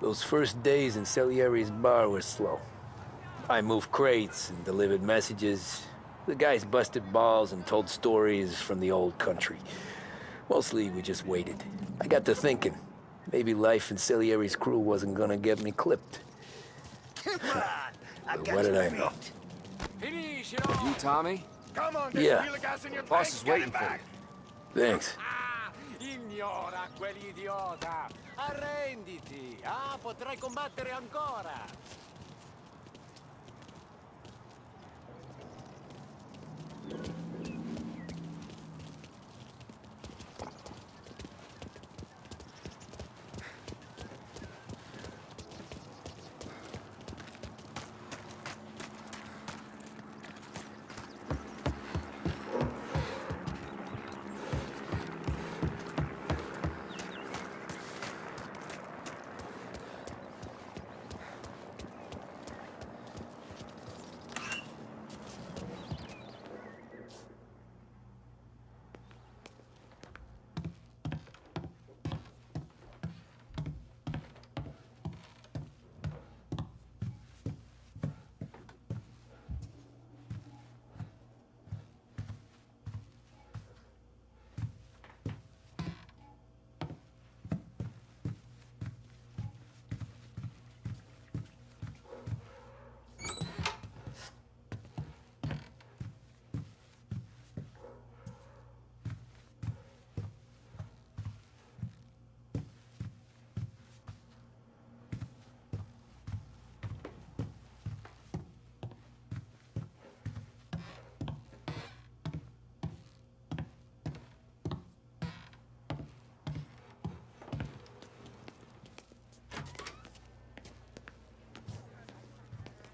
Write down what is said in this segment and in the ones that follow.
Those first days in Salieri's bar were slow. I moved crates and delivered messages. The guys busted balls and told stories from the old country. Mostly, we just waited. I got to thinking, maybe life in Salieri's crew wasn't gonna get me clipped. Come on! I got What did I beat. know? You, Tommy? Come on, Yeah. Wheel of gas in your Boss tank, is get waiting it for back. you. Thanks. Ignora quell'idiota! Arrenditi! Potrai combattere ancora!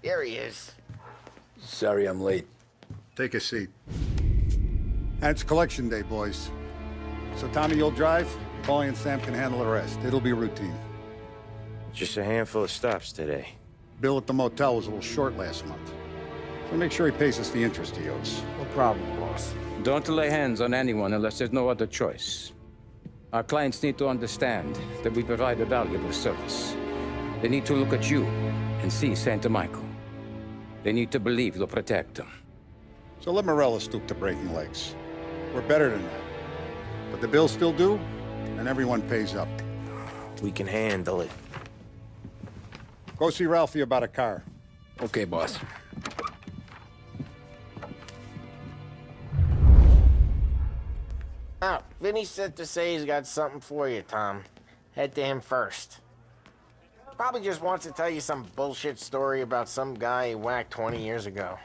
There he is. Sorry I'm late. Take a seat. And it's collection day, boys. So Tommy, you'll drive. Paulie and Sam can handle the rest. It'll be routine. Just a handful of stops today. Bill at the motel was a little short last month. So make sure he pays us the interest he owes. No problem, boss. Don't lay hands on anyone unless there's no other choice. Our clients need to understand that we provide a valuable service. They need to look at you and see Santa Michael. They need to believe you'll protect them. So let Morella stoop to breaking legs. We're better than that. But the bills still due, and everyone pays up. We can handle it. Go see Ralphie about a car. Okay, boss. Oh, Vinny said to say he's got something for you, Tom. Head to him first. Probably just wants to tell you some bullshit story about some guy he whacked 20 years ago.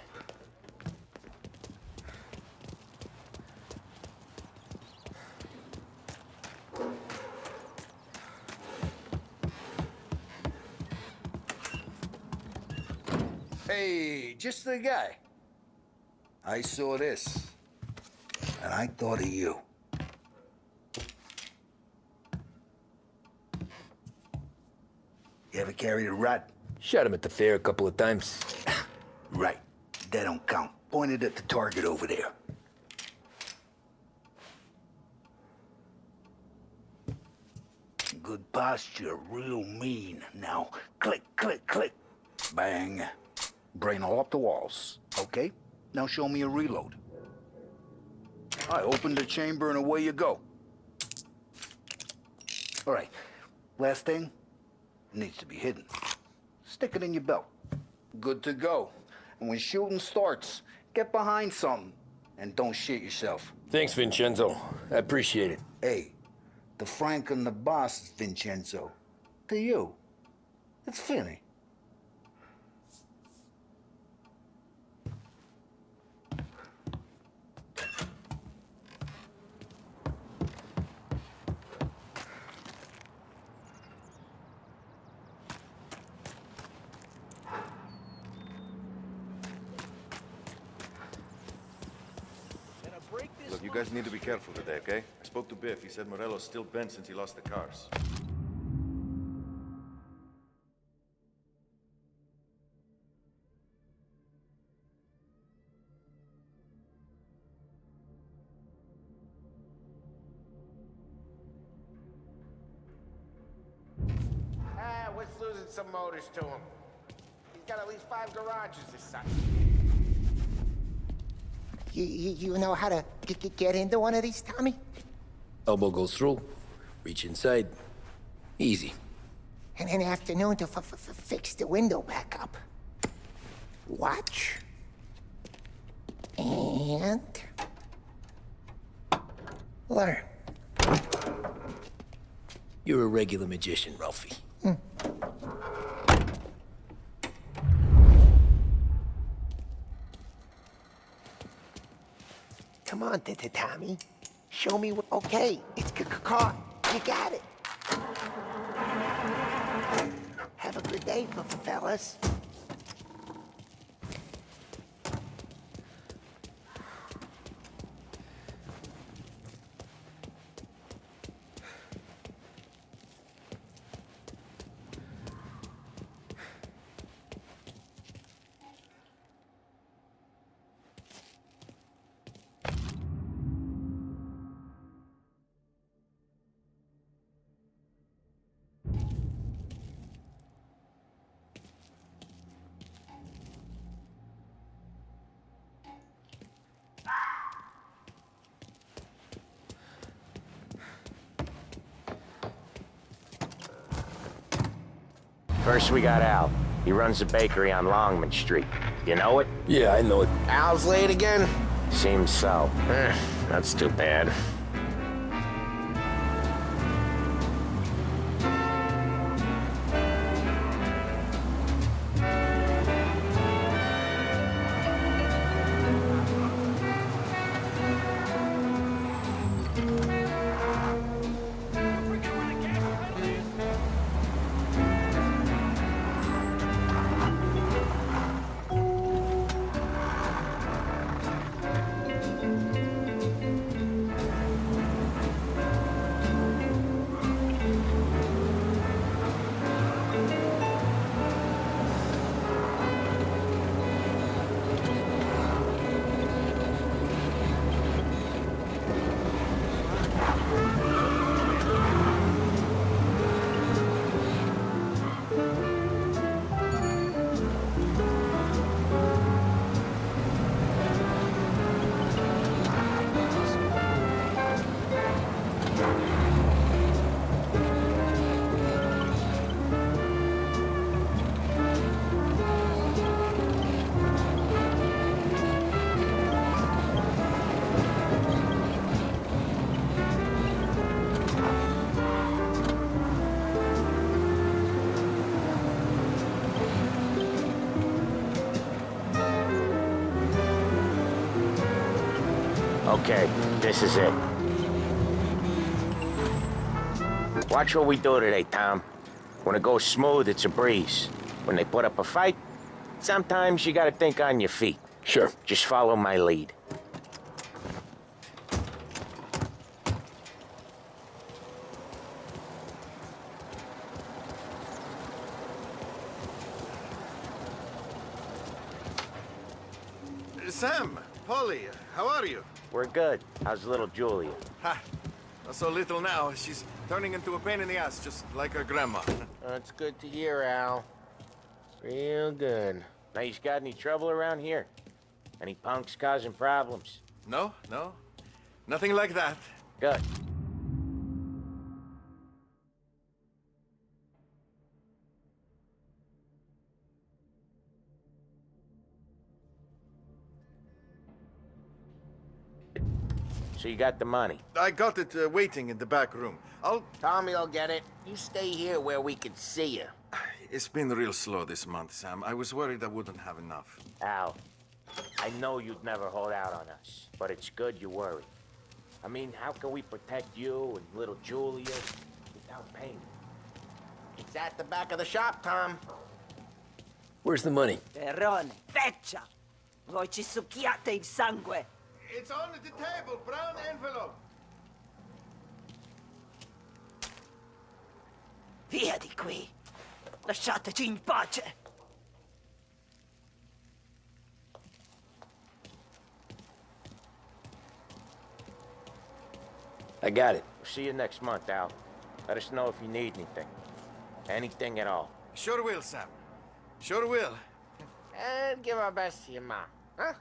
Hey, just the guy. I saw this, and I thought of you. You ever carried a rod? Shot him at the fair a couple of times. Right. That don't count. Pointed at the target over there. Good posture, real mean. Now, click, click, click. Bang. Brain all up the walls. Okay? Now show me a reload. I open the chamber and away you go. All right. Last thing. Needs to be hidden. Stick it in your belt. Good to go. And when shooting starts, get behind something. And don't shit yourself. Thanks, Vincenzo. I appreciate it. Hey, the Frank and the boss is Vincenzo. To you, it's Finny. Look, you guys need to be careful today, okay? I spoke to Biff. He said Morello's still bent since he lost the cars. What's and some motors to him. He's got at least 5 garages, this son. You know how to get into one of these, Tommy? Elbow goes through, reach inside. Easy. And an afternoon to fix the window back up. Watch. And... learn. You're a regular magician, Ralphie. Come on, Tommy. Show me what... Okay, it's caught. You got it. Have a good day, fellas. First, we got Al. He runs a bakery on Longman Street. You know it? Yeah, I know it. Al's late again? Seems so. That's too bad. Okay, this is it. Watch what we do today, Tom. When it goes smooth, it's a breeze. When they put up a fight, sometimes you gotta think on your feet. Sure. Just follow my lead. Sam, Polly, how are you? We're good. How's little Julia? Ha! Not so little now. She's turning into a pain in the ass, just like her grandma. That's good to hear, Al. Real good. Now, you got any trouble around here? Any punks causing problems? No, no. Nothing like that. Good. So you got the money? I got it waiting in the back room. Tommy'll get it. You stay here where we can see you. It's been real slow this month, Sam. I was worried I wouldn't have enough. Al, I know you'd never hold out on us, but it's good you worry. I mean, how can we protect you and little Julia without paying? It's at the back of the shop, Tom. Where's the money? Perrone, feccia! Voi ci succhiate il sangue! It's on the table, brown envelope. Via di qui! Lasciateci in pace! I got it. We'll see you next month, Al. Let us know if you need anything. Anything at all. Sure will, Sam. Sure will. And give our best to your mom, huh?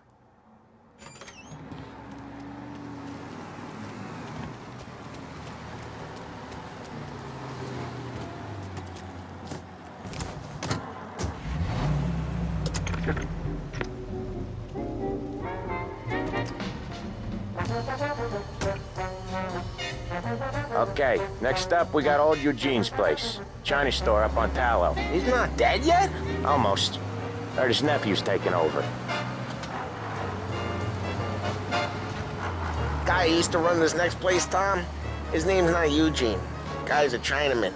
Okay, next up we got old Eugene's place. China store up on Tallow. He's not dead yet? Almost. Heard his nephew's taking over. Guy who used to run this next place, Tom, his name's not Eugene. Guy's a Chinaman.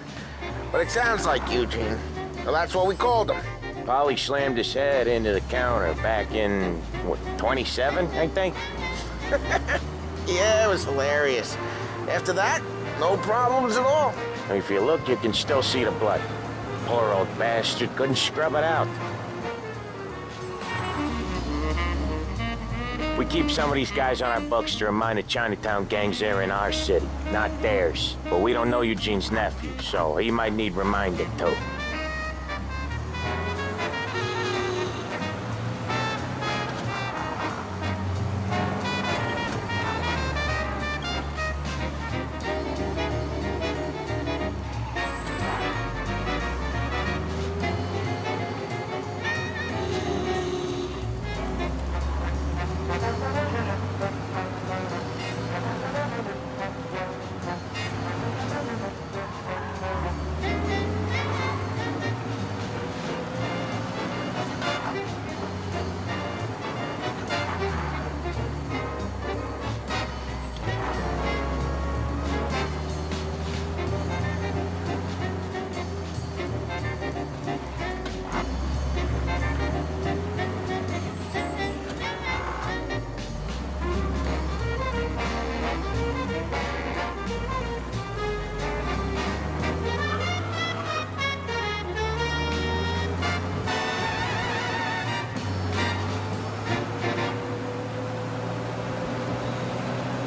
But it sounds like Eugene. Well, that's what we called him. Polly slammed his head into the counter back in, what, 27, I think? Yeah, it was hilarious. After that, no problems at all. If you look, you can still see the blood. Poor old bastard couldn't scrub it out. We keep some of these guys on our books to remind the Chinatown gangs they're in our city, not theirs. But we don't know Eugene's nephew, so he might need reminding too.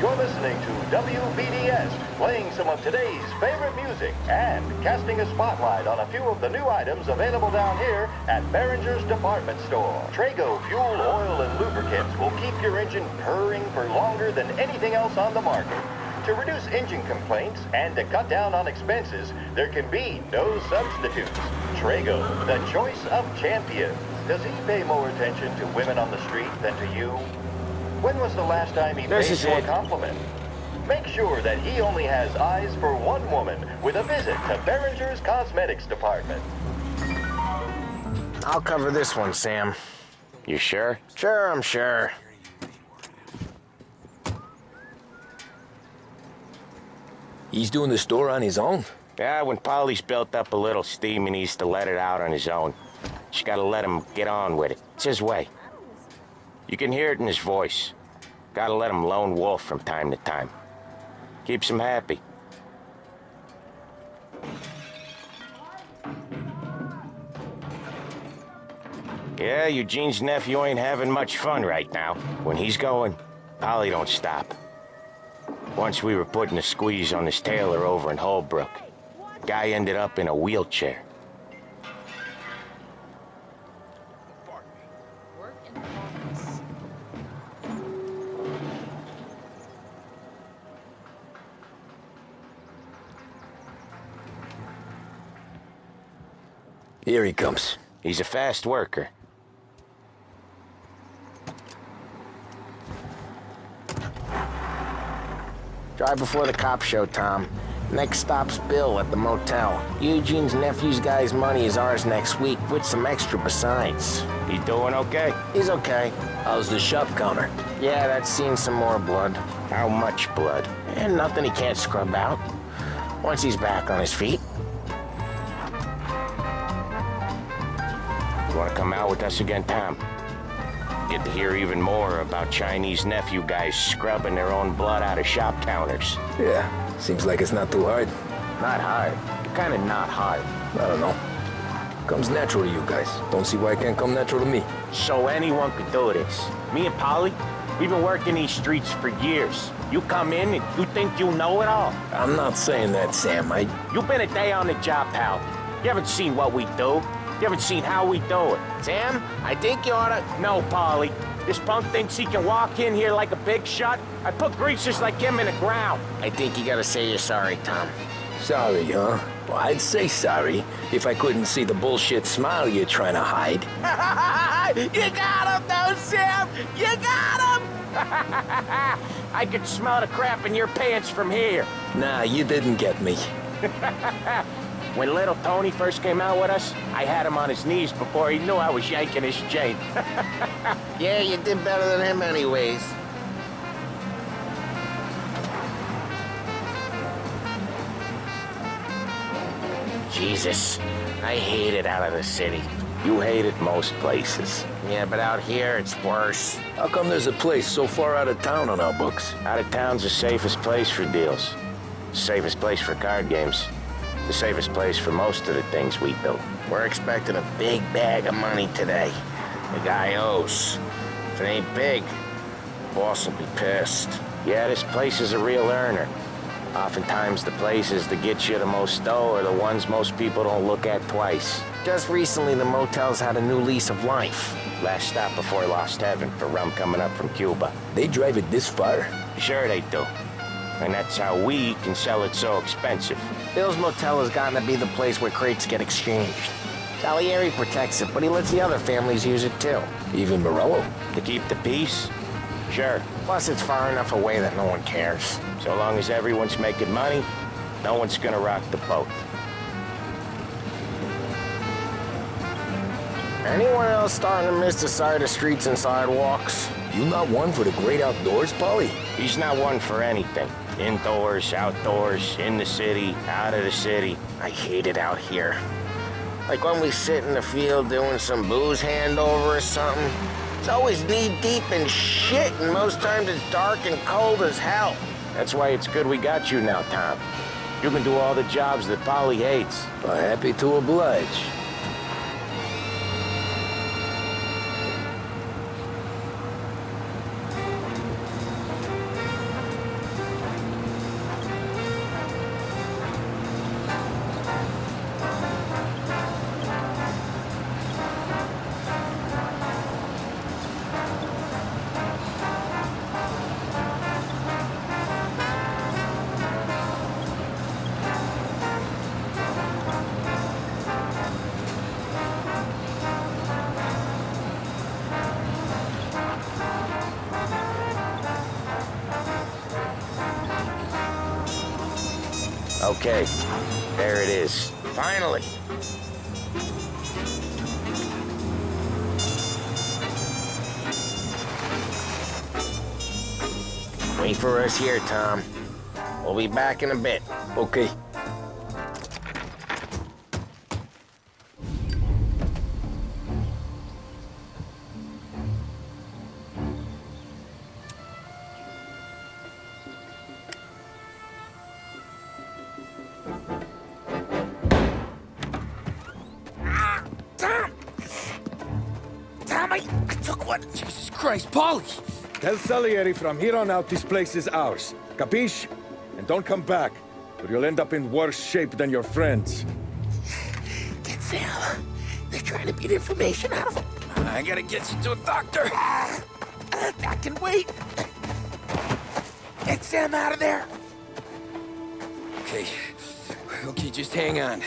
You're listening to WBDS, playing some of today's favorite music and casting a spotlight on a few of the new items available down here at Behringer's Department Store. Trago fuel, oil, and lubricants will keep your engine purring for longer than anything else on the market. To reduce engine complaints and to cut down on expenses, there can be no substitutes. Trago, the choice of champions. Does he pay more attention to women on the street than to you? When was the last time he paid you a compliment? Make sure that he only has eyes for one woman with a visit to Behringer's Cosmetics Department. I'll cover this one, Sam. You sure? Sure, I'm sure. He's doing the store on his own? Yeah, when Polly's built up a little steam, he needs to let it out on his own. Just gotta let him get on with it. It's his way. You can hear it in his voice. Gotta let him lone wolf from time to time. Keeps him happy. Yeah, Eugene's nephew ain't having much fun right now. When he's going, Polly don't stop. Once we were putting a squeeze on this tailor over in Holbrook. Guy ended up in a wheelchair. Here he comes. He's a fast worker. Drive before the cop show, Tom. Next stop's Bill at the motel. Eugene's nephew's guy's money is ours next week, with some extra besides. He doing okay? He's okay. How's the shop counter? Yeah, that's seen some more blood. How much blood? And nothing he can't scrub out. Once he's back on his feet. You want to come out with us again, Tom? Get to hear even more about Chinese nephew guys scrubbing their own blood out of shop counters. Yeah, seems like it's not too hard. Not hard. Kind of not hard. I don't know. Comes natural to you guys. Don't see why it can't come natural to me. So anyone could do this. Me and Polly, we've been working these streets for years. You come in and you think you know it all. I'm not saying that, Sam. You've been a day on the job, pal. You haven't seen what we do. You haven't seen how we do it. Sam, I think you oughta... No, Polly. This punk thinks he can walk in here like a big shot. I put greasers like him in the ground. I think you gotta say you're sorry, Tom. Sorry, huh? Well, I'd say sorry if I couldn't see the bullshit smile you're trying to hide. You got him, though, Sam! You got him! I could smell the crap in your pants from here. Nah, you didn't get me. When little Tony first came out with us, I had him on his knees before he knew I was yanking his chain. Yeah, you did better than him anyways. Jesus, I hate it out of the city. You hate it most places. Yeah, but out here, it's worse. How come there's a place so far out of town on our books? Out of town's the safest place for deals. Safest place for card games. The safest place for most of the things we do. We're expecting a big bag of money today. The guy owes. If it ain't big, boss will be pissed. Yeah, this place is a real earner. Oftentimes the places that get you the most dough are the ones most people don't look at twice. Just recently, the motel's had a new lease of life. Last stop before Lost Heaven for rum coming up from Cuba. They drive it this far? Sure they do. And that's how we can sell it so expensive. Bill's Motel has gotten to be the place where crates get exchanged. Salieri protects it, but he lets the other families use it too. Even Morello? To keep the peace? Sure. Plus, it's far enough away that no one cares. So long as everyone's making money, no one's gonna rock the boat. Anyone else starting to miss the side of streets and sidewalks? You not one for the great outdoors, Polly? He's not one for anything. Indoors, outdoors, in the city, out of the city. I hate it out here. Like when we sit in the field doing some booze handover or something. It's always knee-deep in shit, and most times it's dark and cold as hell. That's why it's good we got you now, Tom. You can do all the jobs that Polly hates. Well, happy to oblige. Okay, there it is. Finally. Wait for us here, Tom. We'll be back in a bit. Okay. I took one. Jesus Christ, Polly! Tell Salieri from here on out this place is ours. Capiche? And don't come back, or you'll end up in worse shape than your friends. Get Sam. They're trying to beat information out of him. I gotta get you to a doctor. I can wait. Get Sam out of there. Okay. Okay, just hang on.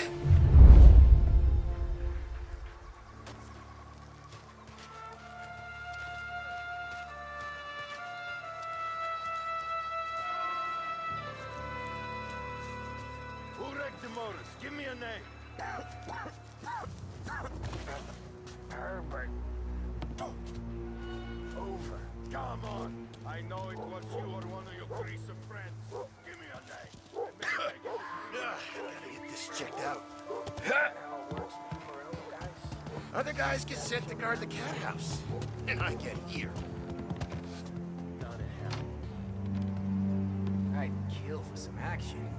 Give me a name. Herbert. Over. Come on. I know it was you or one of your greaser friends. Give me a name. Gotta get this checked out. Other guys get sent to guard the cat house. And I get here. I'd kill for some action.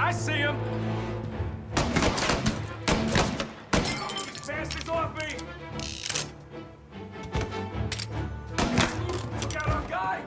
I see him! Bastards off me! Got our guy!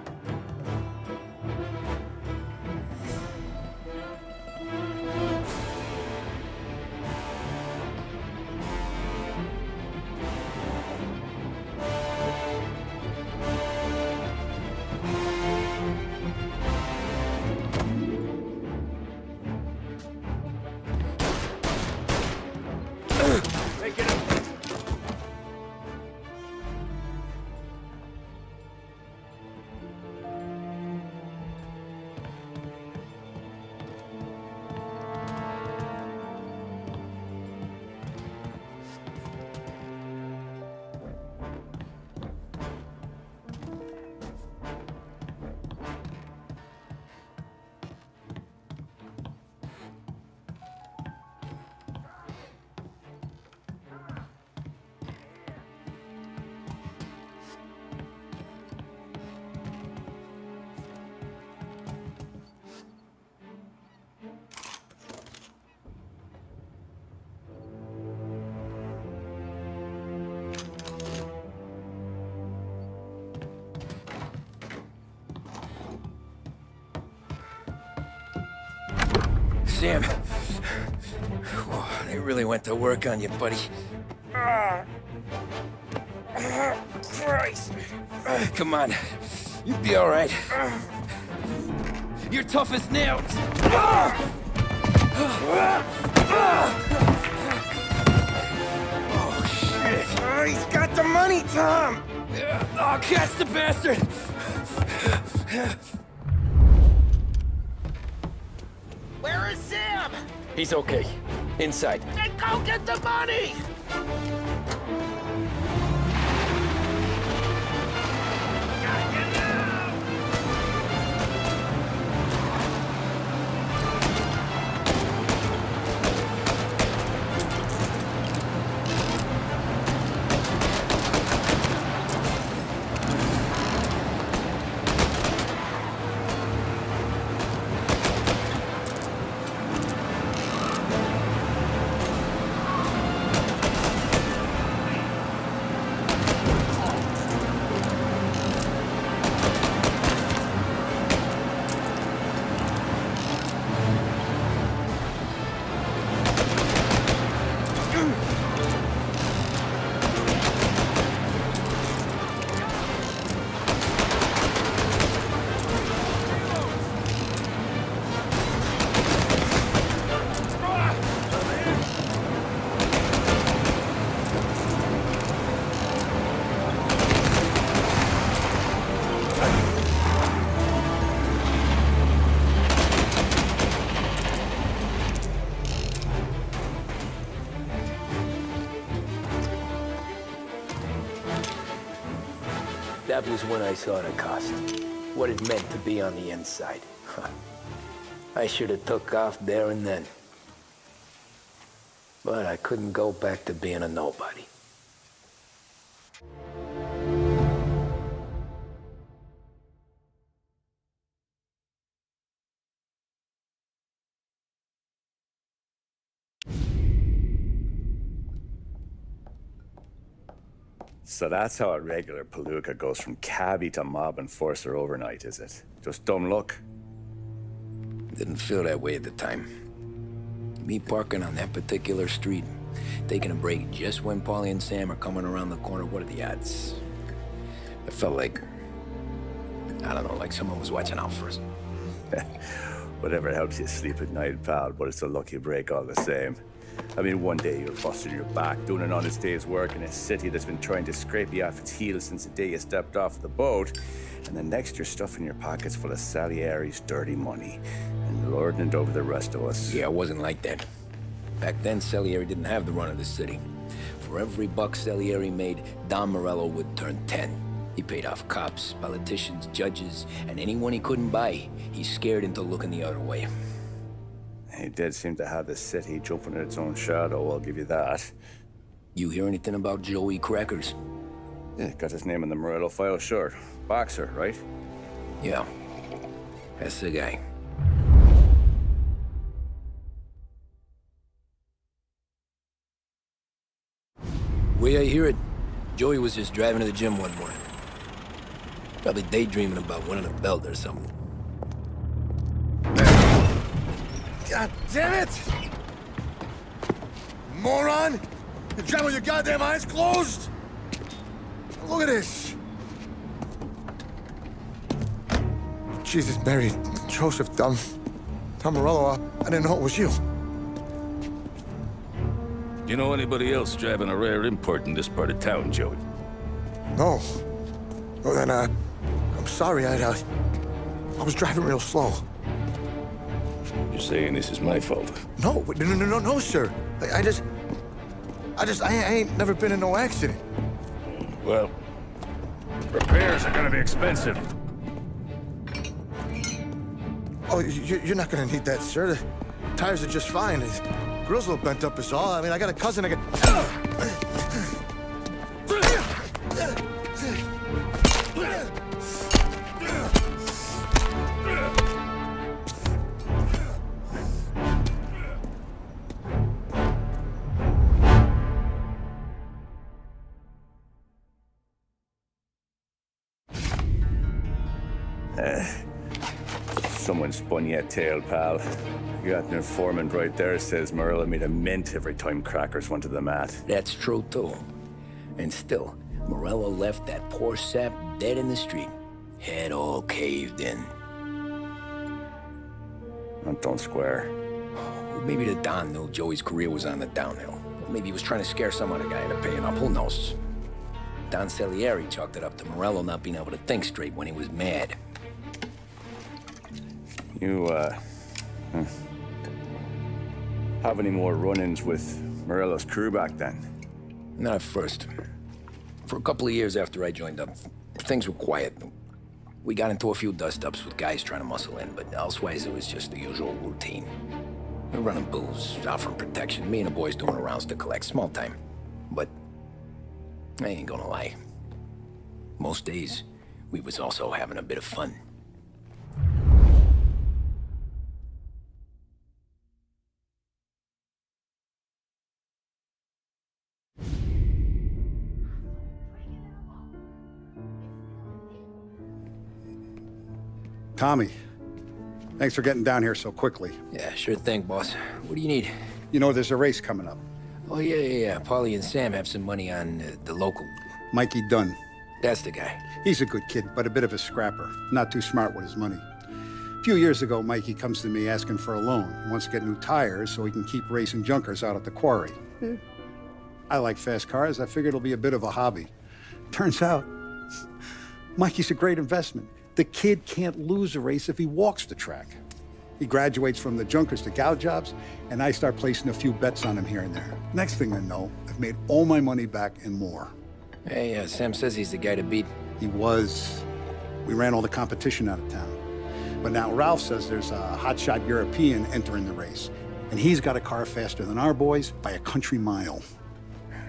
Sam, they really went to work on you, buddy. Christ. Come on, you'll be all right. You're tough as nails. Oh, shit. Oh, he's got the money, Tom. Oh, catch the bastard. Where is Sam? He's okay. Inside. Then go get the money! That was when I saw the cost. What it meant to be on the inside. I should have took off there and then. But I couldn't go back to being a nobody. So that's how a regular palooka goes from cabbie to mob enforcer overnight, is it? Just dumb luck? Didn't feel that way at the time. Me parking on that particular street, taking a break just when Paulie and Sam are coming around the corner, what are the odds? It felt like, I don't know, like someone was watching out for us. Whatever helps you sleep at night, pal, but it's a lucky break all the same. I mean, one day you're busting your back, doing an honest day's work in a city that's been trying to scrape you off its heels since the day you stepped off the boat, and then next you're stuffing your pockets full of Salieri's dirty money and lording it over the rest of us. Yeah, it wasn't like that. Back then, Salieri didn't have the run of the city. For every buck Salieri made, Don Morello would turn 10. He paid off cops, politicians, judges, and anyone he couldn't buy, he scared into looking the other way. He did seem to have the city jumping in its own shadow, I'll give you that. You hear anything about Joey Crackers? Yeah, got his name in the Morello file, sure. Boxer, right? Yeah, that's the guy. way I hear it, Joey was just driving to the gym one morning. Probably daydreaming about winning a belt or something. God damn it! Moron! You drive with your goddamn eyes closed? Look at this! Jesus, Mary, Joseph, Tom Morello, I didn't know it was you. You know anybody else driving a rare import in this part of town, Joey? No. Well, then, I'm sorry, I was driving real slow. You're saying this is my fault? No, sir. I ain't never been in no accident. Well, repairs are gonna be expensive. Oh, you're not gonna need that, sir. The tires are just fine. The grill's a little bent up is all. I mean, I got a cousin I can... Someone spun you a tail, pal. You got an informant right there says Morello made a mint every time crackers went to the mat. That's true, too. And still, Morello left that poor sap dead in the street. Head all caved in. That don't square. Well, maybe the Don knew Joey's career was on the downhill. Or maybe he was trying to scare some other guy into paying up. Who knows? Don Salieri chalked it up to Morello not being able to think straight when he was mad. You, have any more run-ins with Morello's crew back then? Not at first. For a couple of years after I joined up, things were quiet. We got into a few dust-ups with guys trying to muscle in, but elsewise it was just the usual routine. We're running booze, offering protection, me and the boys doing rounds to collect, small time. But I ain't gonna lie. Most days, we was also having a bit of fun. Tommy, thanks for getting down here so quickly. Yeah, sure thing, boss. What do you need? You know, there's a race coming up. Oh, yeah. Paulie and Sam have some money on the local. Mikey Dunn. That's the guy. He's a good kid, but a bit of a scrapper. Not too smart with his money. A few years ago, Mikey comes to me asking for a loan. He wants to get new tires so he can keep racing junkers out at the quarry. I like fast cars. I figured it'll be a bit of a hobby. Turns out, Mikey's a great investment. The kid can't lose a race if he walks the track. He graduates from the junkers to gal jobs, and I start placing a few bets on him here and there. Next thing I know, I've made all my money back and more. Hey, Sam says he's the guy to beat. He was. We ran all the competition out of town. But now Ralph says there's a hotshot European entering the race, and he's got a car faster than our boys by a country mile.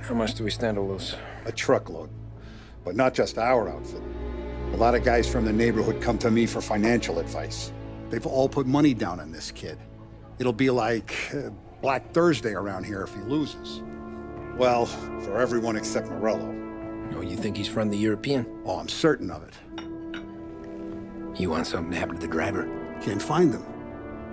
How much do we stand to lose? A truckload. But not just our outfit. A lot of guys from the neighborhood come to me for financial advice. They've all put money down on this kid. It'll be like Black Thursday around here if he loses. Well, for everyone except Morello. Oh, you think he's from the European? Oh, I'm certain of it. You want something to happen to the driver? Can't find him.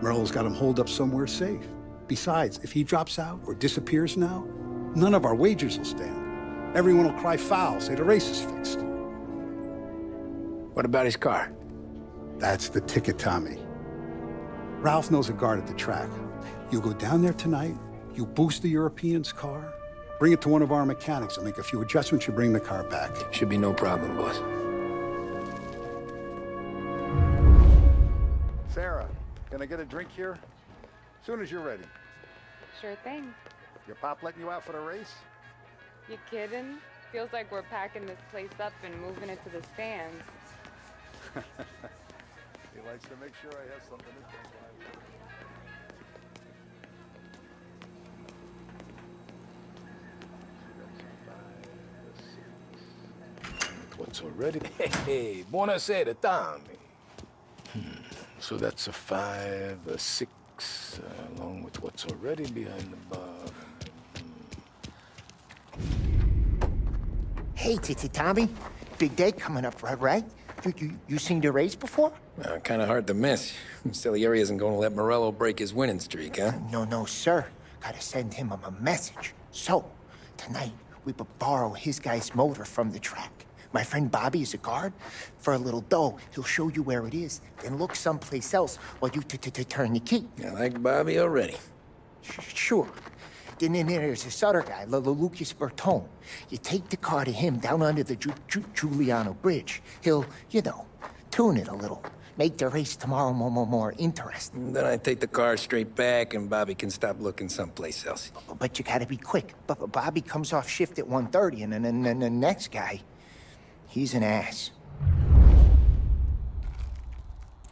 Morello's got him holed up somewhere safe. Besides, if he drops out or disappears now, none of our wagers will stand. Everyone will cry foul, say the race is fixed. What about his car? That's the ticket, Tommy. Ralph knows a guard at the track. You go down there tonight, you boost the European's car, bring it to one of our mechanics, and make a few adjustments, you bring the car back. Should be no problem, boss. Sarah, can I get a drink here? As soon as you're ready. Sure thing. Your pop letting you out for the race? You kidding? Feels like we're packing this place up and moving it to the stands. He likes to make sure I have something to drink. What's already? Hey, buonasera, Tommy. So that's a 5, a 6, along with what's already behind the bar. Hey, Tommy. Big day coming up, right? You seen the race before? Kind of hard to miss. Salieri isn't going to let Morello break his winning streak, huh? No, sir. Gotta send him a message. So, tonight, we borrow his guy's motor from the track. My friend Bobby is a guard. For a little dough, he'll show you where it is, then look someplace else while you turn the key. I like Bobby already. Sure. Then there's this other guy, Lucas Bertone. You take the car to him down under the Giuliano Bridge. He'll, tune it a little. Make the race tomorrow more interesting. Then I take the car straight back and Bobby can stop looking someplace else. But you gotta be quick. Bobby comes off shift at 1:30 and then the next guy, he's an ass.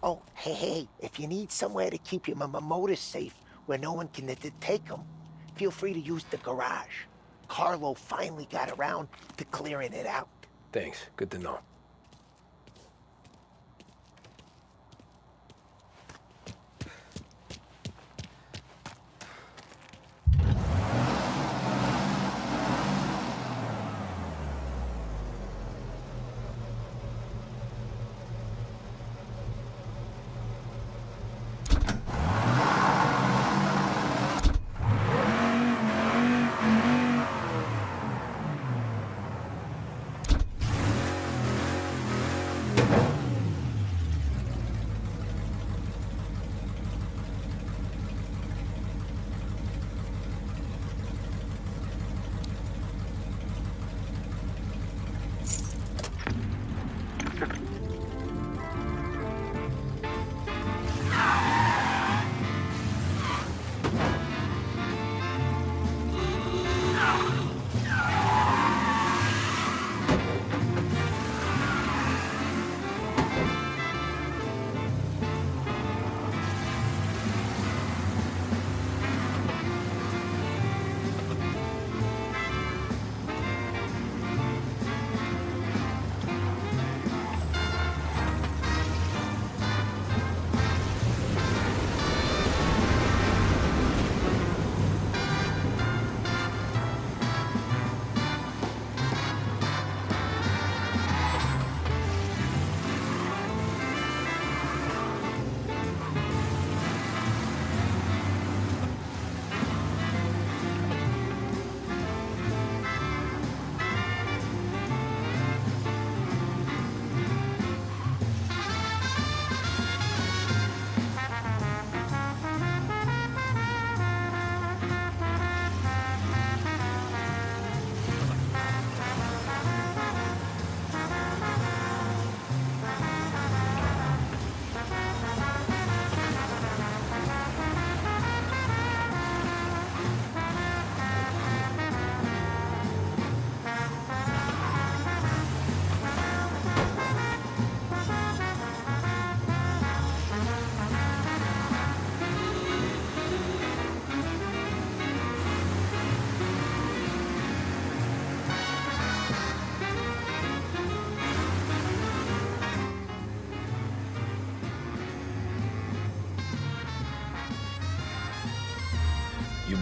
Oh, hey, if you need somewhere to keep your motor safe where no one can take them, feel free to use the garage. Carlo finally got around to clearing it out. Thanks. Good to know.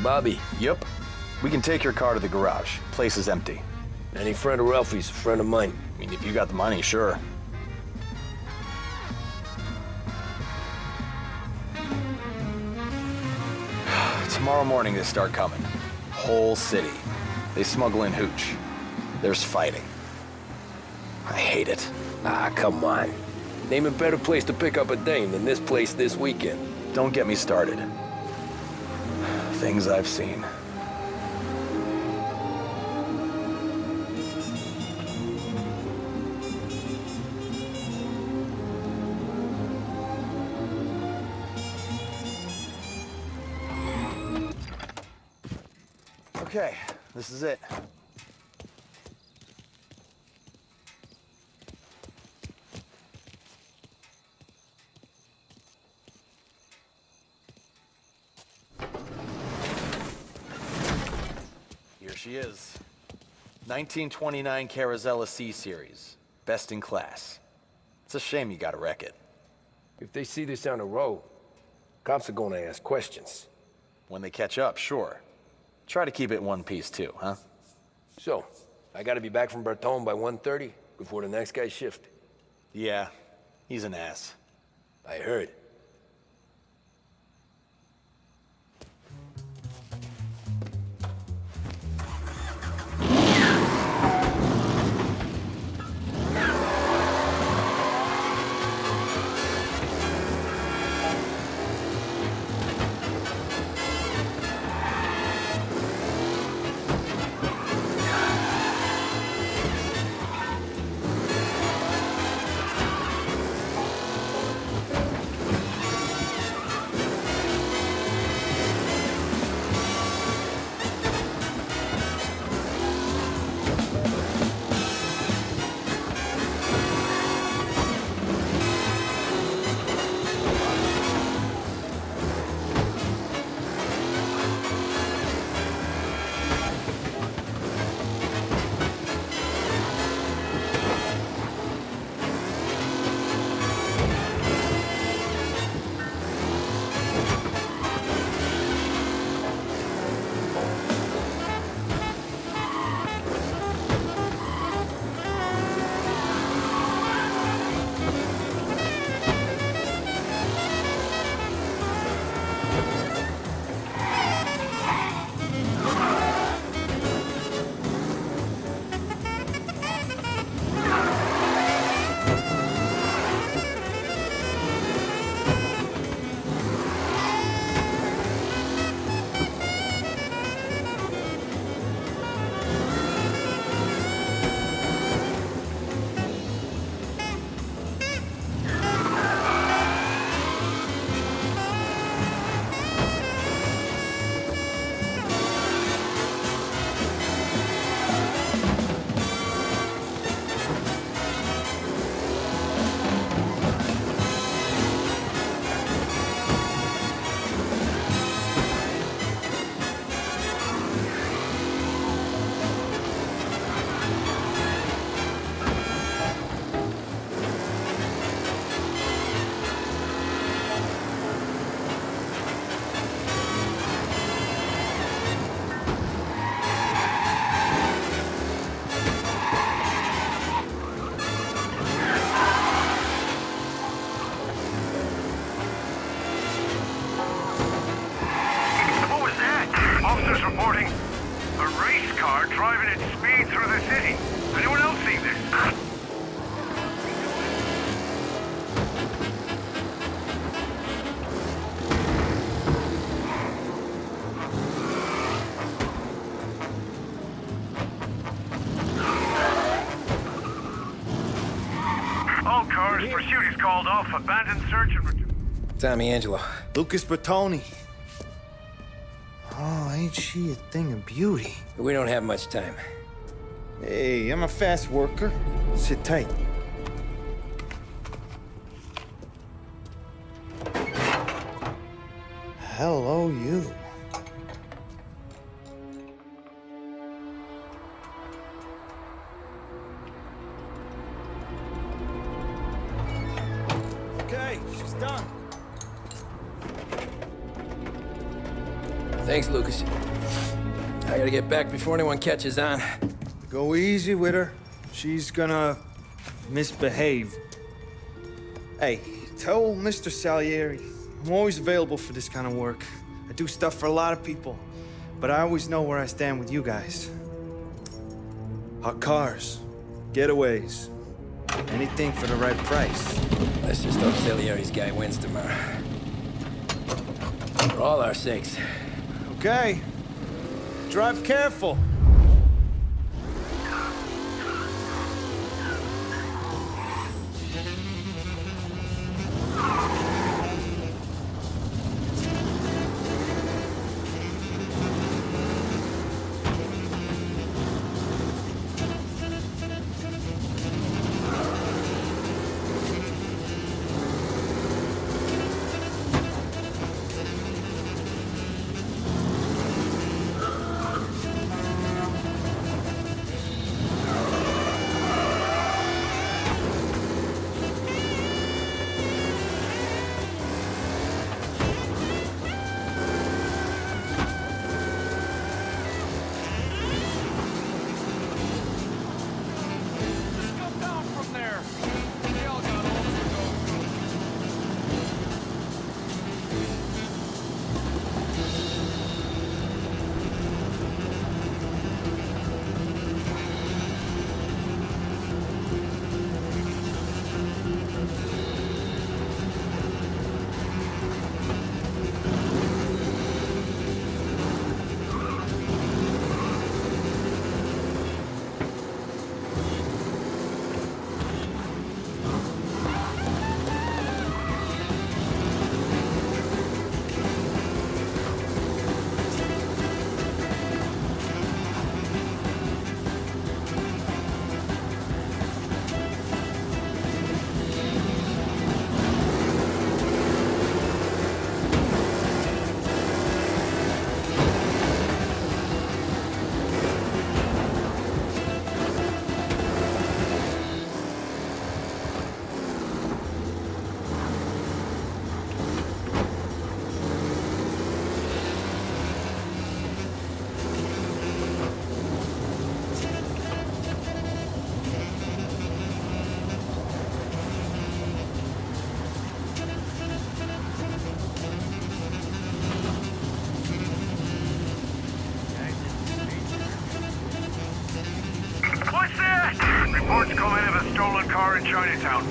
Bobby? Yep. We can take your car to the garage. Place is empty. Any friend of Ralphie's, a friend of mine. I mean, if you got the money, sure. Tomorrow morning they start coming. Whole city. They smuggle in hooch. There's fighting. I hate it. Ah, come on. Name a better place to pick up a dame than this place this weekend. Don't get me started. Things I've seen. Okay, this is it. Here she is. 1929 Carazella C Series. Best in class. It's a shame you gotta wreck it. If they see this on the road, cops are gonna ask questions. When they catch up, sure. Try to keep it one piece too, huh? So, I gotta be back from Bertone by 1:30 before the next guy's shift. Yeah, he's an ass. I heard. Pursuit is called off. Abandoned search and return. Tommy Angelo. Lucas Bertoni. Oh, ain't she a thing of beauty? We don't have much time. Hey, I'm a fast worker. Sit tight. Hello, you. Okay, she's done. Thanks, Lucas. I gotta get back before anyone catches on. Go easy with her. She's gonna misbehave. Hey, tell Mr. Salieri I'm always available for this kind of work. I do stuff for a lot of people, but I always know where I stand with you guys. Hot cars, getaways, anything for the right price. Let's just hope Salieri's guy wins tomorrow. For all our sakes. Okay. Drive careful. Chinatown.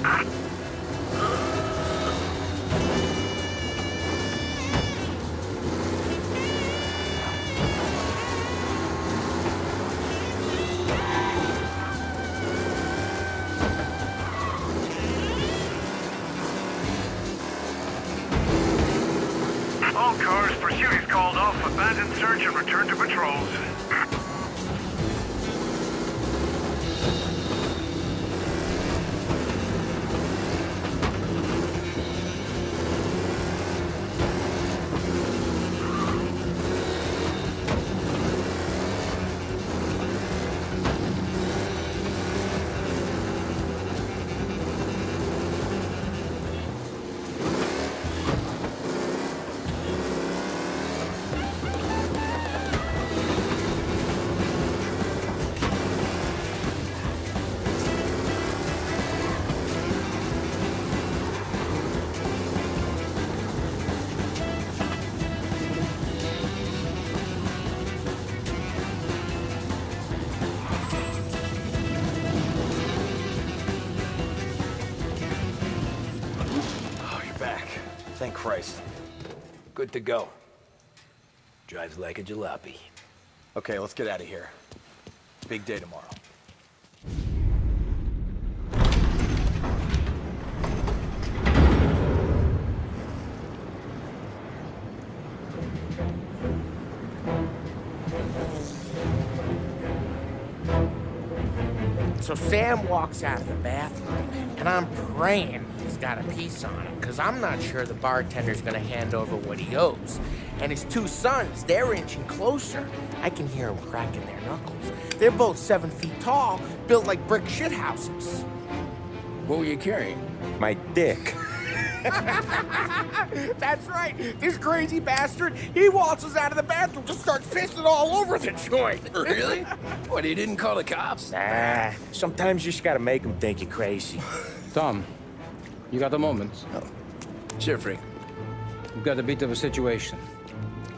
All cars, pursuit is called off, abandon search and return to patrols. Thank Christ. Good to go. Drives like a jalopy. Okay, let's get out of here. Big day tomorrow. So Sam walks out of the bathroom, and I'm praying he's got a piece on him, because I'm not sure the bartender's gonna hand over what he owes. And his two sons, they're inching closer. I can hear them cracking their knuckles. They're both 7 feet tall, built like brick shithouses. What were you carrying? My dick. That's right. This crazy bastard, he waltzes out of the bathroom, just starts pissing all over the joint. Really? What, he didn't call the cops? Nah, sometimes you just gotta make them think you're crazy. Tom, you got a moment? Oh. Sure, Frank. We've got a bit of a situation.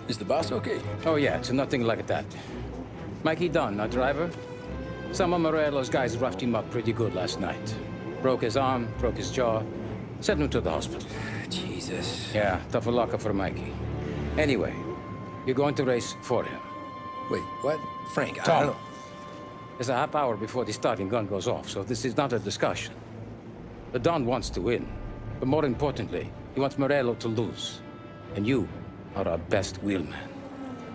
Is the boss okay? Oh yeah, it's nothing like that. Mikey Dunn, our driver. Some of Morello's guys roughed him up pretty good last night. Broke his arm, broke his jaw. Sent him to the hospital. Jesus. Yeah, tough luck for Mikey. Anyway, you're going to race for him. Wait, what? Frank, I Tom, don't know. there's a half hour before the starting gun goes off, so this is not a discussion. The Don wants to win, but more importantly, he wants Morello to lose. And you are our best wheelman.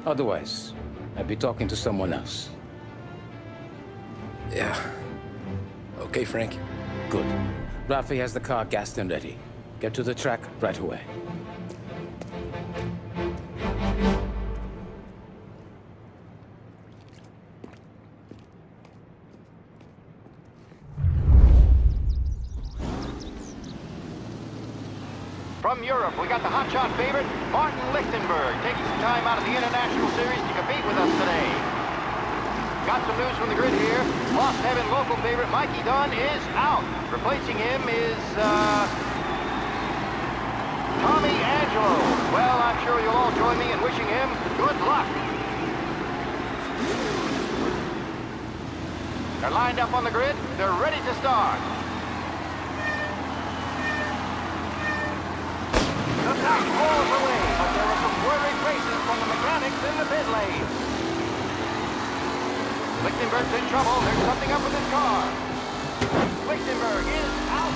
Otherwise, I'd be talking to someone else. Yeah. Okay, Frank. Good. Rafi has the car gassed and ready. Get to the track right away. From Europe, we got the hotshot favorite, Martin Lichtenberg, taking some time out of the International Series to compete with us today. Got some news from the grid here. Lost Heaven local favorite Mikey Dunn is out. Replacing him is, Tommy Angelo. Well, I'm sure you'll all join me in wishing him good luck. They're lined up on the grid. They're ready to start. The pack rolls away, but there are some worried faces from the mechanics in the pit lane. Lichtenberg's in trouble. There's something up with his car. Lichtenberg is out.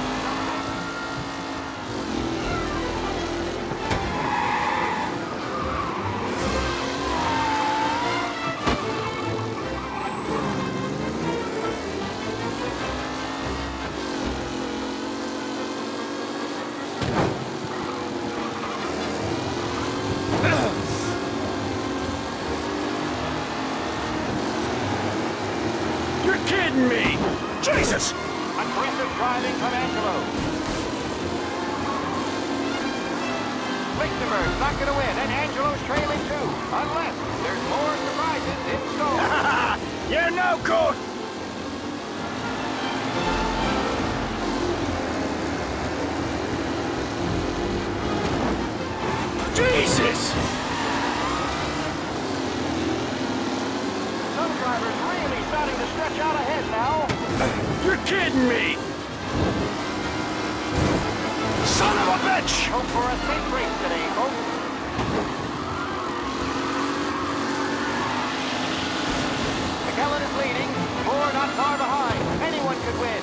Kidding me! Jesus! Aggressive driving from Angelo. Lichtenberg's not going to win, and Angelo's trailing too. Unless there's more surprises in store. You're no good! Jesus! Some drivers really starting to stretch out ahead now. You're kidding me! Catch! Hope for a safe race today, folks. McKellen is leading. Moore not far behind. Anyone could win.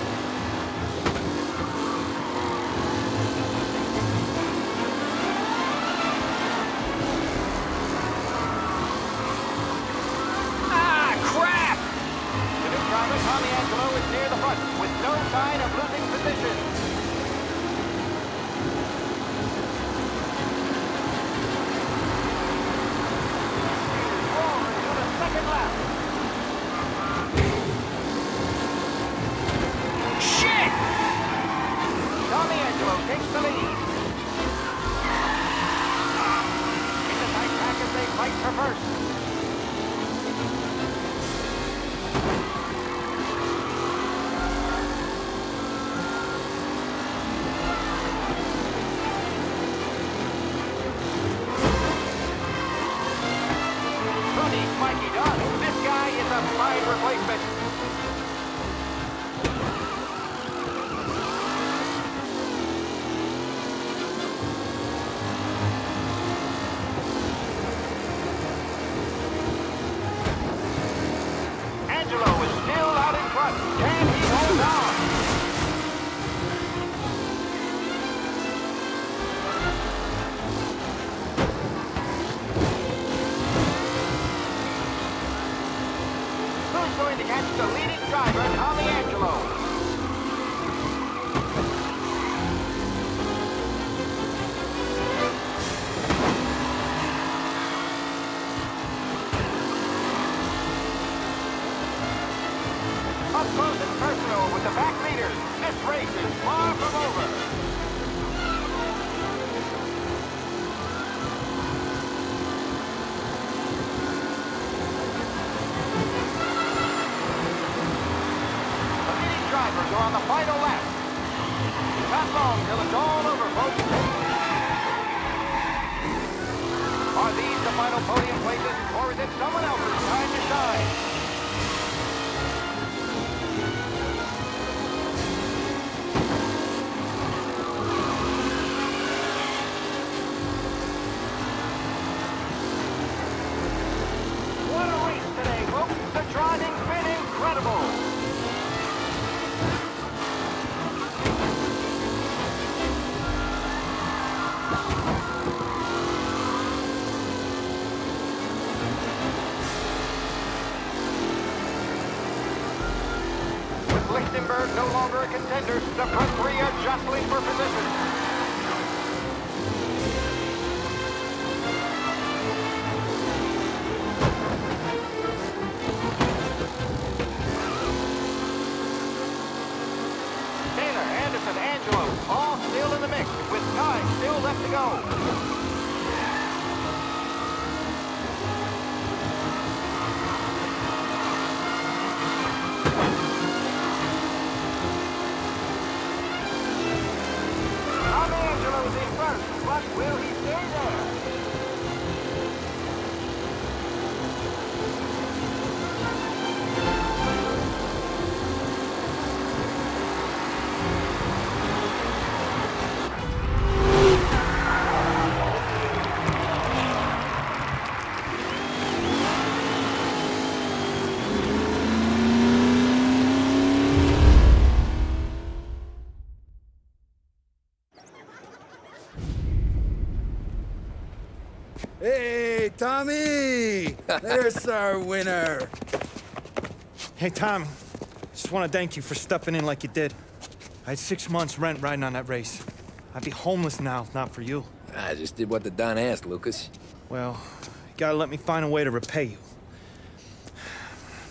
Crap! The new driver, Tommy Angelo, is near the front with no sign of losing position. Forward to the second lap. Shit! Tommy Angelo takes the lead. It's a tight pack as they fight for first. Mikey Dunn. This guy is a fine replacement. Angelo is still out in front. Can he hold on? Going to catch the leading driver, Tommy Angelo. Up close and personal with the back leaders. This race is far from over. Drivers are on the final lap. Not long till it's all over, folks. Are these the final podium places, or is it someone else's time to shine? What a race today, folks. The driving's been incredible. Lichtenberg no longer a contender. The front three are jostling for position. Taylor, Anderson, Angelo, all still in the mix, with time still left to go. But will he stay there? Hey, Tommy! There's our winner. Hey, Tommy. Just want to thank you for stepping in like you did. I had 6 months rent riding on that race. I'd be homeless now if not for you. I just did what the Don asked, Lucas. Well, you gotta let me find a way to repay you.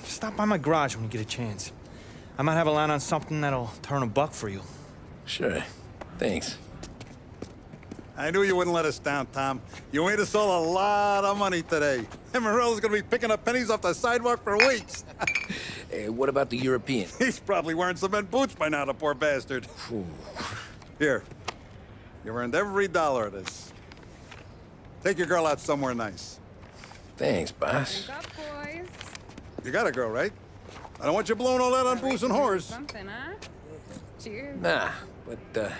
Stop by my garage when you get a chance. I might have a line on something that'll turn $1 for you. Sure. Thanks. I knew you wouldn't let us down, Tom. You made us all a lot of money today. Emerald's gonna be picking up pennies off the sidewalk for weeks. Hey, what about the European? He's probably wearing cement boots by now, the poor bastard. Here. You earned every dollar of this. Take your girl out somewhere nice. Thanks, boss. Drink up, boys. You got a girl, right? I don't want you blowing all that on booze and whores. Something, huh? Cheers. Nah, but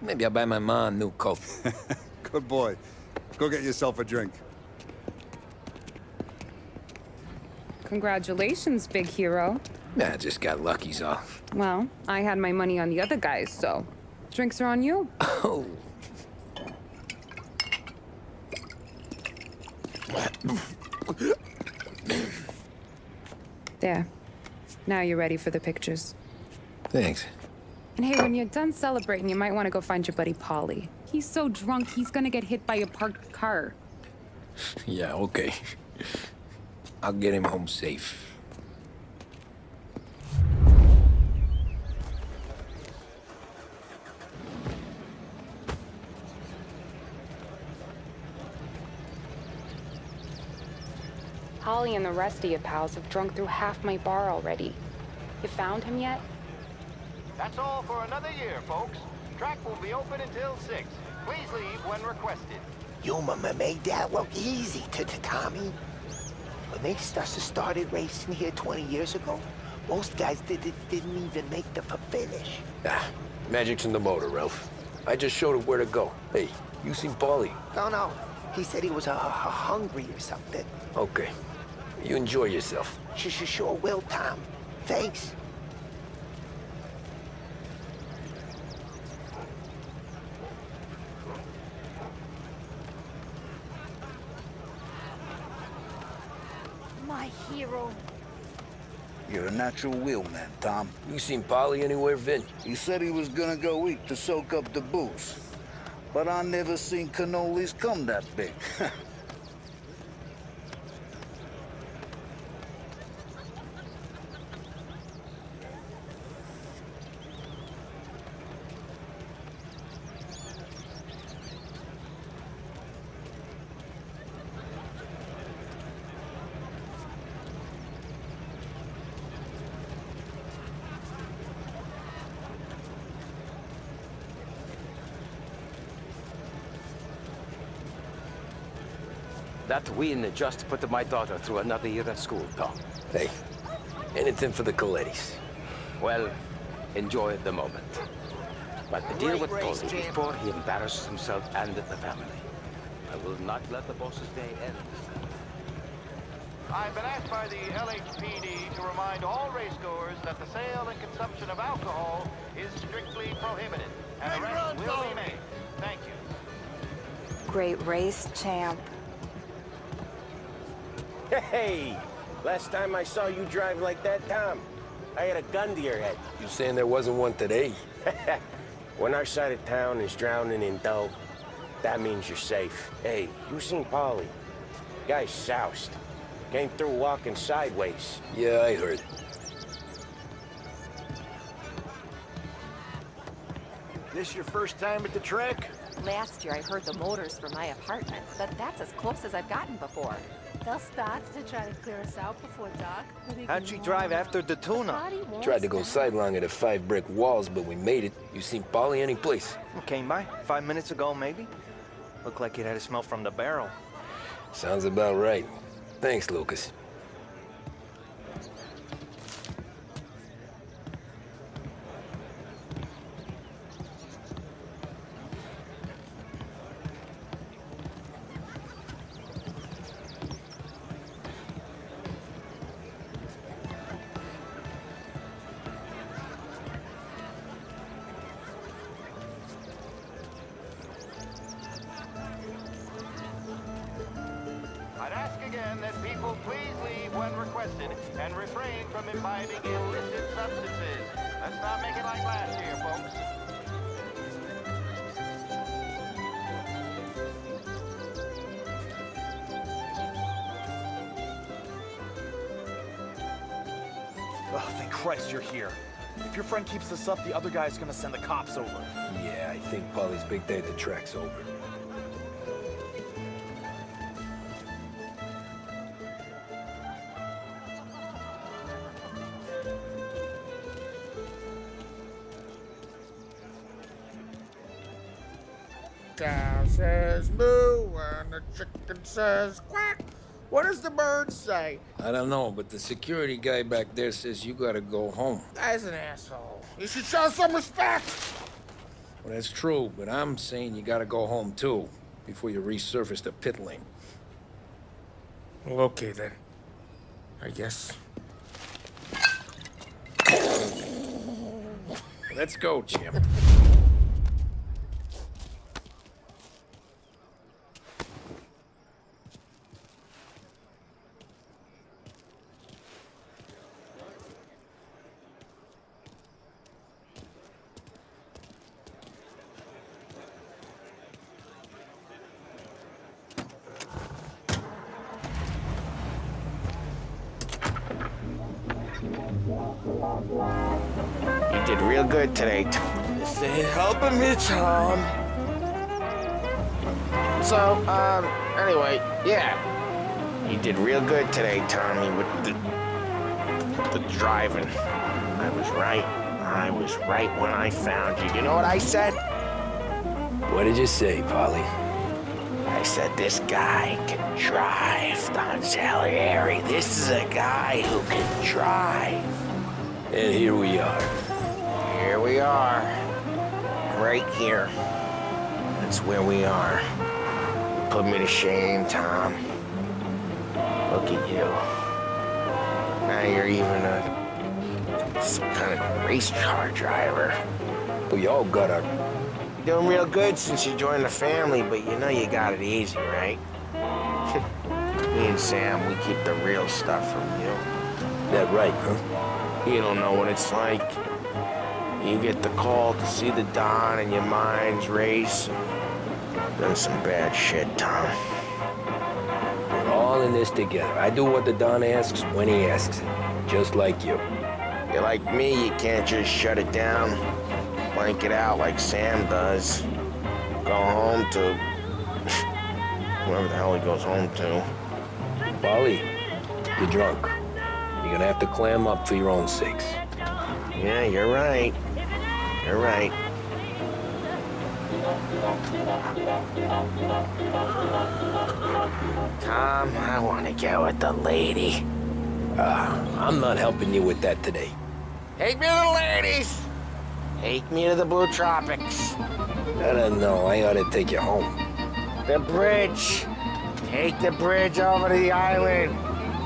Maybe I'll buy my mom a new coat. Good boy. Go get yourself a drink. Congratulations, big hero. Nah, I just got lucky's all. Well, I had my money on the other guys, so drinks are on you. Oh. There. Now you're ready for the pictures. Thanks. And hey, when you're done celebrating, you might want to go find your buddy Paulie. He's so drunk, he's gonna get hit by a parked car. Yeah, okay. I'll get him home safe. Holly and the rest of your pals have drunk through half my bar already. You found him yet? That's all for another year, folks. Track will be open until 6. Please leave when requested. You made that look easy to Tommy. When they started racing here 20 years ago, most guys didn't even make the finish. Ah, magic's in the motor, Ralph. I just showed him where to go. Hey, you seen Paulie? No. He said he was hungry or something. Okay. You enjoy yourself. Sure will, Tom. Thanks. My hero. You're a natural wheelman, Tom. You seen Paulie anywhere, Vin? He said he was gonna go eat to soak up the booze. But I never seen cannolis come that big. That win just put my daughter through another year at school, Tom. Hey, anything for the Colettis. Well, enjoy the moment. But the deal with Great race, Paulie champ. before he embarrasses himself and the family. I will not let the boss's day end. I've been asked by the LHPD to remind all racegoers that the sale and consumption of alcohol is strictly prohibited, and arrests will be made. Thank you. Great race, champ. Hey! Last time I saw you drive like that, Tom, I had a gun to your head. You saying there wasn't one today? When our side of town is drowning in dough, that means you're safe. Hey, you seen Paulie? Guy's soused. Came through walking sideways. Yeah, I heard. This your first time at the track? Last year I heard the motors from my apartment, but that's as close as I've gotten before. They'll start to try to clear us out before dark. How'd she drive after the tuna? Tried to go sidelong at the 5 brick walls, but we made it. You seen Paulie any place? Came by 5 minutes ago, maybe. Looked like it had a smell from the barrel. Sounds about right. Thanks, Lucas. I'd ask again that people please leave when requested and refrain from imbibing illicit substances. Let's not make it like last year, folks. Oh, thank Christ you're here. If your friend keeps this up, the other guy's gonna send the cops over. Yeah, I think Paulie's big day at the track's over. Cow says moo and the chicken says quack. What does the bird say? I don't know, but the security guy back there says you gotta go home. Guy's an asshole. You should show some respect. Well, that's true, but I'm saying you gotta go home too, before you resurface the pit lane. Well, okay then. I guess. Let's go, champ. You did real good today. Stay helping me, Tom. So, anyway, yeah. You did real good today, Tommy, with the driving. I was right. I was right when I found you. You know what I said? What did you say, Polly? I said, this guy can drive, Don Salieri. This is a guy who can drive. And here we are. Here we are. Right here. That's where we are. You put me to shame, Tom. Look at you. Now you're even some kind of race car driver. We all got our... You're doing real good since you joined the family, but you know you got it easy, right? Me and Sam, we keep the real stuff from you. That right, huh? You don't know what it's like. You get the call to see the Don and your mind's race. Done some bad shit, Tom. We're all in this together. I do what the Don asks when he asks it. Just like you. You're like me, you can't just shut it down. Blank it out like Sam does. Go home to... whoever the hell he goes home to. Polly, you're drunk. You're gonna have to clam up for your own sakes. Yeah, you're right. You're right. Tom, I want to get with the lady. I'm not helping you with that today. Take me to the ladies! Take me to the Blue Tropics. I don't know. I ought to take you home. The bridge. Take the bridge over to the island.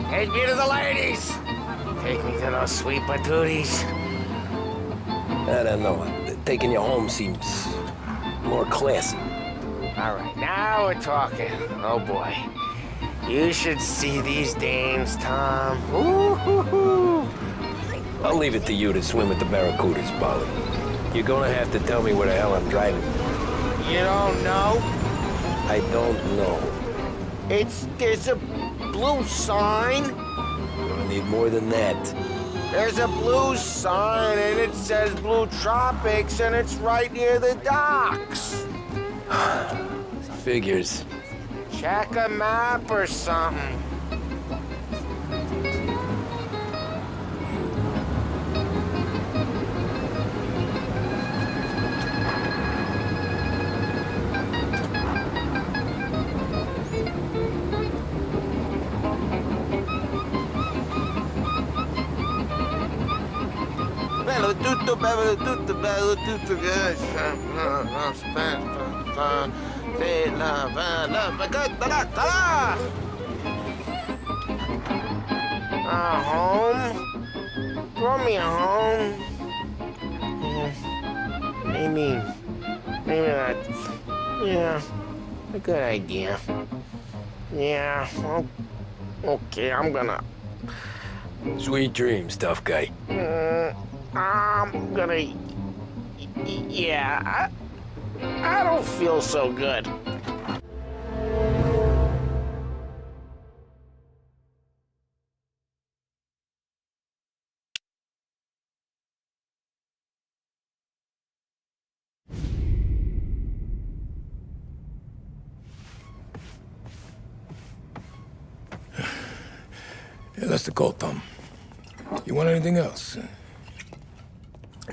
Take me to the ladies. Take me to those sweet patooties. I don't know. Taking you home seems more classy. All right, now we're talking. Oh, boy. You should see these dames, Tom. Ooh-hoo-hoo. I'll leave it to you to swim with the barracudas, Polly. You're gonna have to tell me where the hell I'm driving. You don't know? I don't know. There's a blue sign. You're gonna need more than that. There's a blue sign, and it says Blue Tropics, and it's right near the docks. Figures. Check a map or something. Home? Throw me home. Maybe that's, yeah, a good idea. Yeah, well, okay, I'm gonna... Sweet dreams, tough guy. I'm gonna... Yeah, I don't feel so good. Yeah, that's the call, Tom. You want anything else?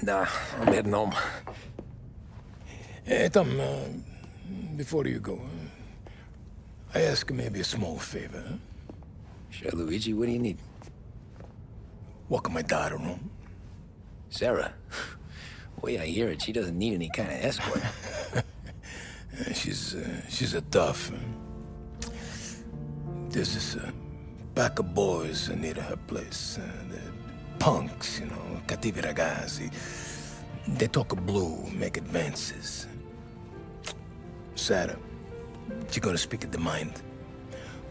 Nah, I'm heading home. Hey, Tom, before you go, I ask maybe a small favor. Huh? Sure, Luigi, what do you need? Walk my daughter home. Sarah? The way I hear it, she doesn't need any kind of escort. She's a tough. There's this pack of boys near her place. They're punks, you know, cattivi ragazzi. They talk blue, make advances. Sarah, she gonna speak at the mind.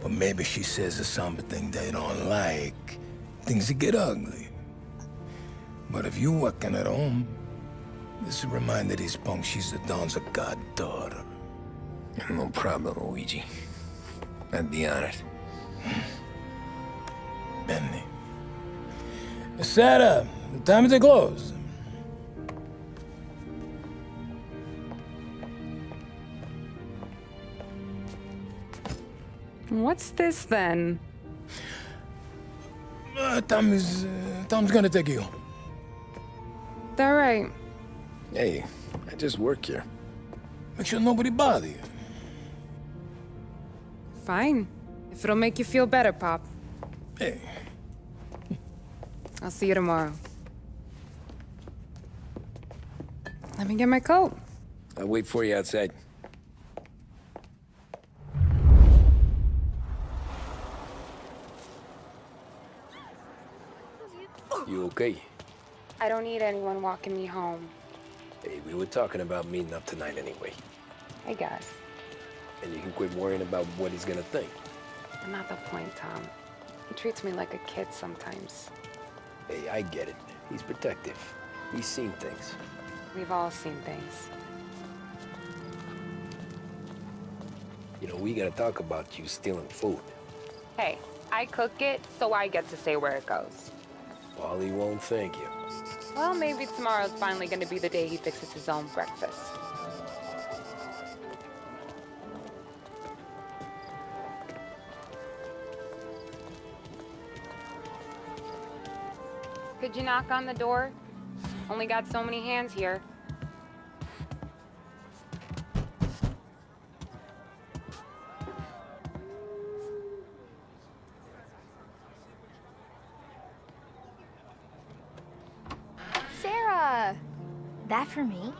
But maybe she says something they don't like. Things get ugly. But if you working at home, this will remind these punks she's the Don's goddaughter. No problem, Luigi. I'd be honored. Benny. Sarah, time to close. What's this then? Tom's gonna take you. All right. Hey, I just work here. Make sure nobody bother you. Fine. If it'll make you feel better, Pop. Hey. I'll see you tomorrow. Let me get my coat. I'll wait for you outside. You okay? I don't need anyone walking me home. Hey, we were talking about meeting up tonight anyway. I guess. And you can quit worrying about what he's gonna think. Not the point, Tom. He treats me like a kid sometimes. Hey, I get it. He's protective. He's seen things. We've all seen things. You know, we gotta talk about you stealing food. Hey, I cook it, so I get to say where it goes. Paulie won't thank you. Well, maybe tomorrow's finally gonna be the day he fixes his own breakfast. Could you knock on the door? Only got so many hands here. Sarah! That for me?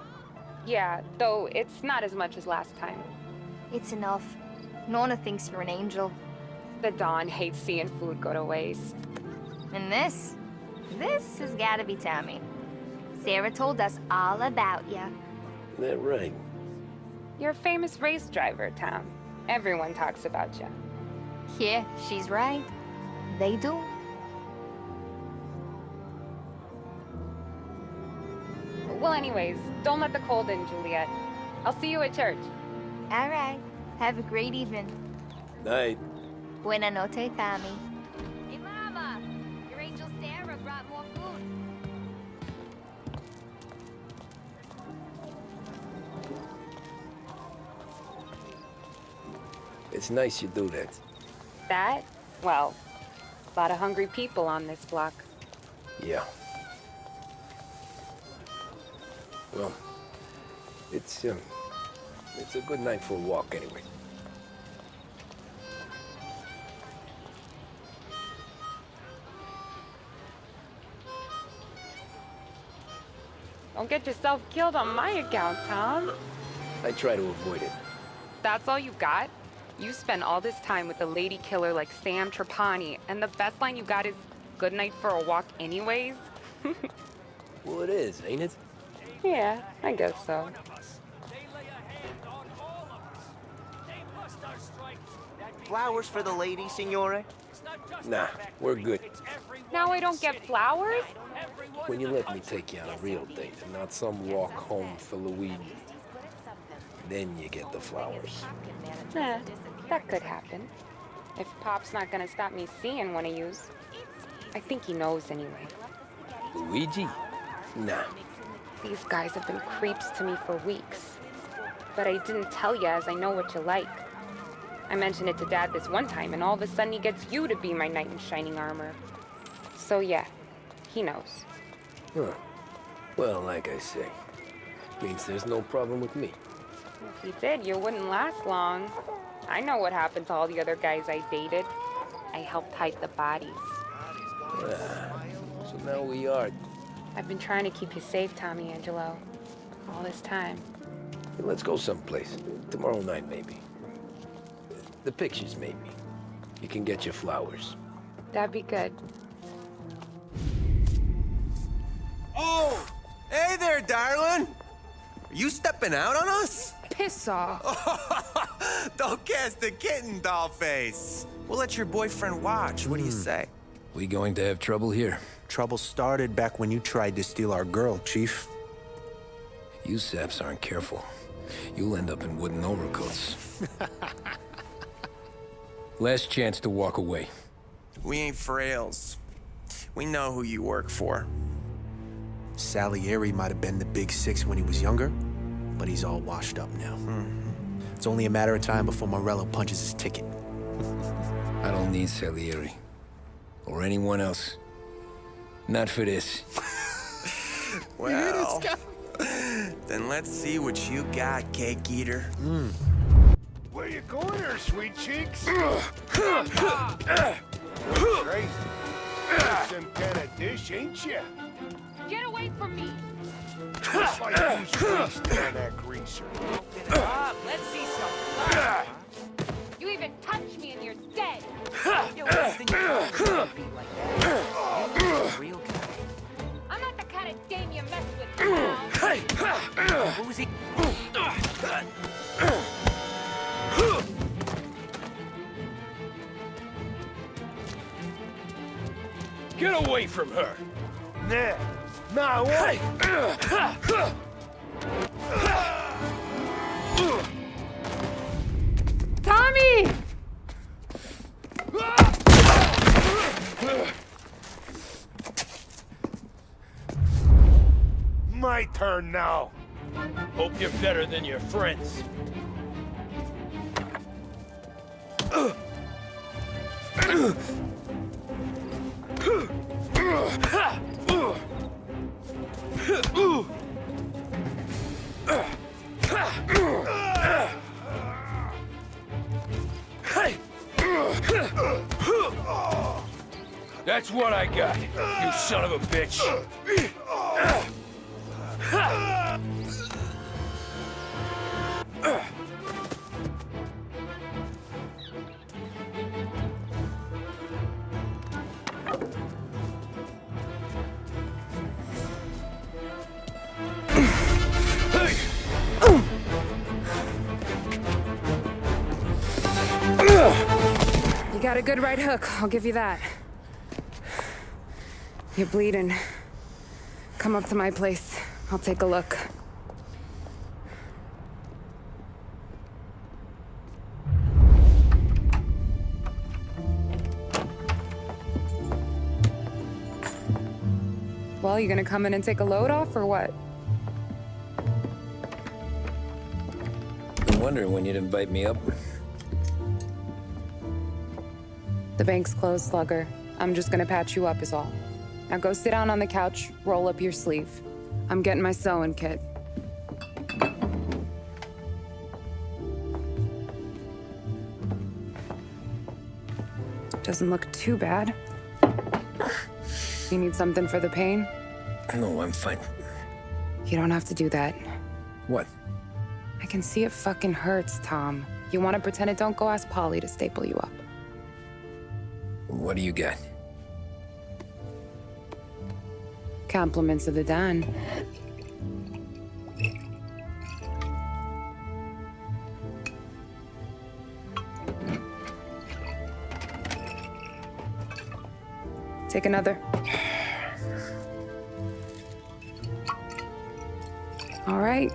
Yeah, though it's not as much as last time. It's enough. Nonna thinks you're an angel. The Don hates seeing food go to waste. And this has gotta be Tommy. Sarah told us all about you. That right? You're a famous race driver, Tom. Everyone talks about you. Yeah, she's right. They do. Well, anyways, don't let the cold in, Juliet. I'll see you at church. All right. Have a great evening. Night. Buena noche, Tommy. Hey, Mama! Your angel Sarah brought more food. It's nice you do that. That? Well, a lot of hungry people on this block. Yeah. Well, it's a good night for a walk anyway. Don't get yourself killed on my account, Tom. I try to avoid it. That's all you got? You spend all this time with a lady killer like Sam Trapani, and the best line you got is, "Good night for a walk anyways"? Well, it is, ain't it? Yeah, I guess so. Flowers for the lady, Signore? Nah, we're good. Now I don't get flowers? When you let me take you on a real date and not some walk home for Luigi, then you get the flowers. That could happen. If Pop's not gonna stop me seeing one of yous. I think he knows anyway. Luigi? Nah. These guys have been creeps to me for weeks. But I didn't tell you as I know what you like. I mentioned it to Dad this one time, and all of a sudden he gets you to be my knight in shining armor. So yeah, he knows. Huh. Well, like I say, means there's no problem with me. If he did, you wouldn't last long. I know what happened to all the other guys I dated. I helped hide the bodies. So now we are I've been trying to keep you safe, Tommy Angelo. All this time. Let's go someplace. Tomorrow night, maybe. The pictures, maybe. You can get your flowers. That'd be good. Oh! Hey there, darling! Are you stepping out on us? Piss off. Don't cast a kitten, dollface. We'll let your boyfriend watch. What do you say? We going to have trouble here? Trouble started back when you tried to steal our girl, Chief. You saps aren't careful. You'll end up in wooden overcoats. Last chance to walk away. We ain't frails. We know who you work for. Salieri might have been the big six when he was younger, but he's all washed up now. It's only a matter of time before Morello punches his ticket. I don't need Salieri. Or anyone else. Not for this. Well, then let's see what you got, cake eater. Where you going there, sweet cheeks? Great. Some kind of dish, ain't you? Get away from me! Just like who's wasted on that greaser. Let's see some blood. You even touch me and you're dead! You always think you're gonna be like that. You're a real guy. I'm not the kind of dame you mess with now! Who's he? Get away from her! Nah. Nah, what? Tommy! My turn now. Hope you're better than your friends. That's what I got, you son of a bitch. You got a good right hook, I'll give you that. You're bleeding. Come up to my place. I'll take a look. Well, you gonna come in and take a load off, or what? Been wondering when you'd invite me up. The bank's closed, Slugger. I'm just gonna patch you up is all. Now go sit down on the couch, roll up your sleeve. I'm getting my sewing kit. Doesn't look too bad. You need something for the pain? No, I'm fine. You don't have to do that. What? I can see it fucking hurts, Tom. You want to pretend it don't? Go ask Polly to staple you up. What do you got? Compliments of the Don. Take another. All right.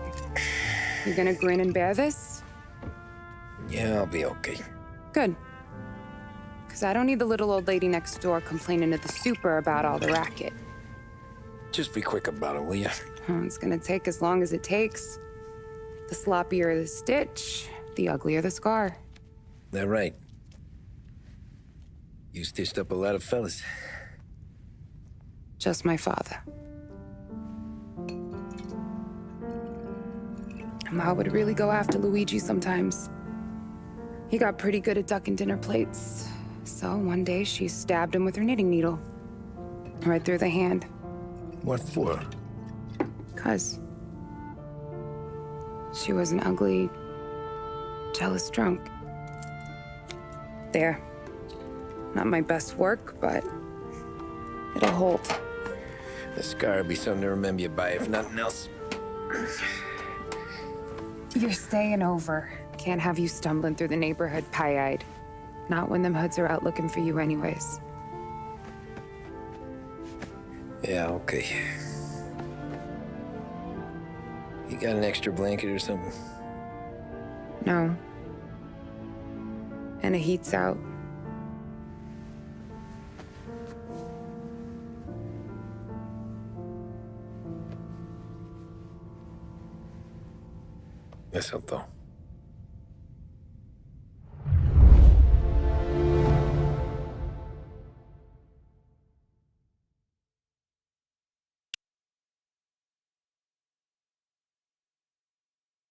You gonna grin and bear this? Yeah, I'll be okay. Good. Because I don't need the little old lady next door complaining to the super about all the racket. Just be quick about it, will ya? It's gonna take as long as it takes. The sloppier the stitch, the uglier the scar. That right. You stitched up a lot of fellas. Just my father. Ma would really go after Luigi sometimes. He got pretty good at ducking dinner plates. So one day she stabbed him with her knitting needle. Right through the hand. What for? 'Cause she was an ugly, jealous drunk. There. Not my best work, but it'll hold. The scar will be something to remember you by, if nothing else. You're staying over. Can't have you stumbling through the neighborhood pie-eyed. Not when them hoods are out looking for you anyways. Yeah, okay. You got an extra blanket or something? No. And the heat's out. Eso todo.